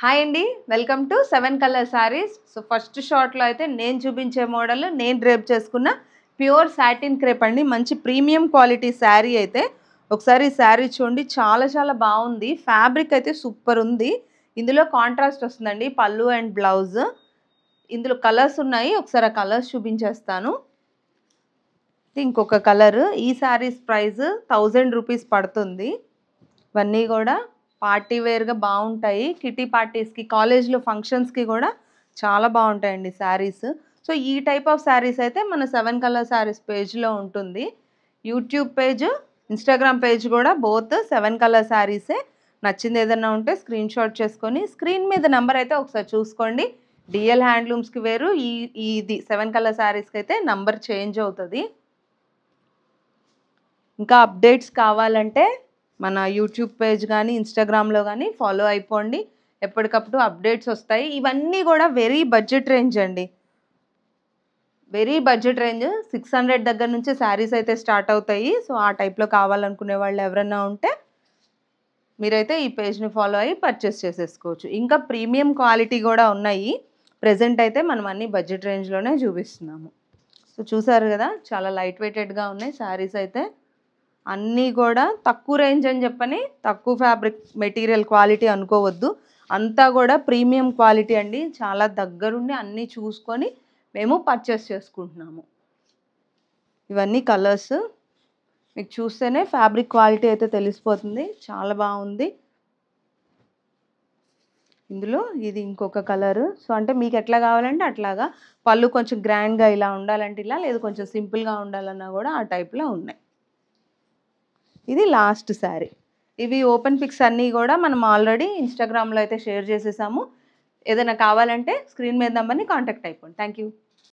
Hi అండి, welcome to 7 colour saris. So first షార్ట్లో అయితే నేను చూపించే మోడల్ నేను డ్రేప్ చేసుకున్న ప్యూర్ సాటిన్ క్రేప్ అండి. మంచి ప్రీమియం క్వాలిటీ శారీ అయితే ఒకసారి ఈ శారీ చూడండి, చాలా చాలా బాగుంది. ఫ్యాబ్రిక్ అయితే సూపర్ ఉంది. ఇందులో కాంట్రాస్ట్ వస్తుందండి పళ్ళు అండ్ బ్లౌజ్. ఇందులో కలర్స్ ఉన్నాయి, ఒకసారి ఆ కలర్స్ చూపించేస్తాను. ఇంకొక కలర్. ఈ శారీస్ ప్రైస్ 1000 రూపీస్ పడుతుంది. ఇవన్నీ కూడా పార్టీ వేర్గా బాగుంటాయి. కిటీ పార్టీస్కి, కాలేజ్లో ఫంక్షన్స్కి కూడా చాలా బాగుంటాయండి శారీస్. సో ఈ టైప్ ఆఫ్ శారీస్ అయితే మన 7 కలర్ శారీస్ పేజ్లో ఉంటుంది. యూట్యూబ్ పేజ్, ఇన్స్టాగ్రామ్ పేజ్ కూడా బోత్ 7 కలర్ శారీసే. నచ్చింది ఏదైనా ఉంటే స్క్రీన్ షాట్ చేసుకొని స్క్రీన్ మీద నెంబర్ అయితే ఒకసారి చూసుకోండి. డిఎల్ హ్యాండ్లూమ్స్కి వేరు, ఇది 7 కలర్ శారీస్కి అయితే నంబర్ చేంజ్ అవుతుంది. ఇంకా అప్డేట్స్ కావాలంటే మన యూట్యూబ్ పేజ్ కానీ ఇన్స్టాగ్రామ్లో కానీ ఫాలో అయిపోండి. ఎప్పటికప్పుడు అప్డేట్స్ వస్తాయి. ఇవన్నీ కూడా వెరీ బడ్జెట్ రేంజ్ అండి. Very budget range. 600 దగ్గర నుంచి శారీస్ అయితే స్టార్ట్ అవుతాయి. సో ఆ టైప్లో కావాలనుకునే వాళ్ళు ఎవరైనా ఉంటే మీరైతే ఈ పేజ్ని ఫాలో అయ్యి పర్చేస్ చేసేసుకోవచ్చు. ఇంకా ప్రీమియం క్వాలిటీ కూడా ఉన్నాయి. ప్రెజెంట్ అయితే మనం అన్ని బడ్జెట్ రేంజ్లోనే చూపిస్తున్నాము. సో చూసారు కదా, చాలా లైట్ వెయిటెడ్గా ఉన్నాయి శారీస్ అయితే. అన్నీ కూడా తక్కువ రేంజ్ అని చెప్పని తక్కువ ఫ్యాబ్రిక్ మెటీరియల్ క్వాలిటీ అనుకోవద్దు. అంతా కూడా ప్రీమియం క్వాలిటీ అండి. చాలా దగ్గరుండి అన్నీ చూసుకొని మేము పర్చేస్ చేసుకుంటున్నాము. ఇవన్నీ కలర్స్ మీకు చూస్తేనే ఫ్యాబ్రిక్ క్వాలిటీ అయితే తెలిసిపోతుంది. చాలా బాగుంది. ఇందులో ఇది ఇంకొక కలరు. సో అంటే మీకు ఎట్లా కావాలంటే అట్లాగా. పళ్ళు కొంచెం గ్రాండ్గా ఇలా ఉండాలంటే ఇలా, లేదు కొంచెం సింపుల్గా ఉండాలన్నా కూడా ఆ టైప్లో ఉన్నాయి. ఇది లాస్ట్ శారీ. ఇవి ఓపెన్ పిక్స్ అన్నీ కూడా మనం ఆల్రెడీ ఇన్స్టాగ్రామ్లో అయితే షేర్ చేసేసాము. ఏదైనా కావాలంటే స్క్రీన్ మీద నెంబర్ని కాంటాక్ట్ అయిపోండి. Thank you.